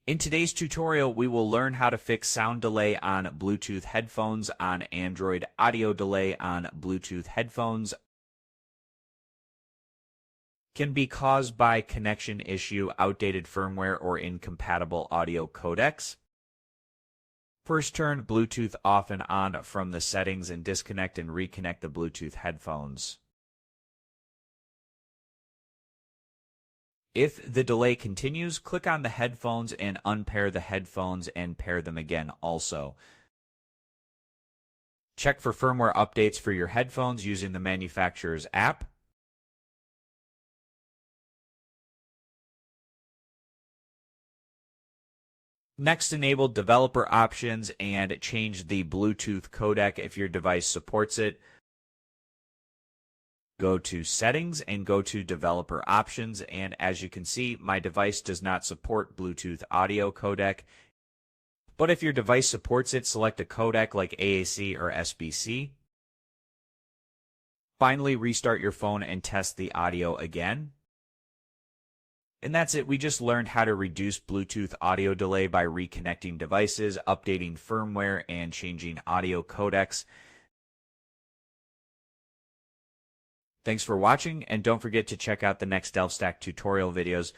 In today's tutorial, we will learn how to fix sound delay on Bluetooth headphones on Android, audio delay on Bluetooth headphones can be caused by connection issue, outdated firmware, or incompatible audio codecs. First, turn Bluetooth off and on from the settings and disconnect and reconnect the Bluetooth headphones. If the delay continues, click on the headphones and unpair the headphones and pair them again also. Check for firmware updates for your headphones using the manufacturer's app. Next, enable developer options and change the Bluetooth codec if your device supports it. Go to Settings and go to Developer Options, and as you can see, my device does not support Bluetooth audio codec. But if your device supports it, select a codec like AAC or SBC. Finally, restart your phone and test the audio again. And that's it. We just learned how to reduce Bluetooth audio delay by reconnecting devices, updating firmware, and changing audio codecs. Thanks for watching, and don't forget to check out the next DelftStack tutorial videos.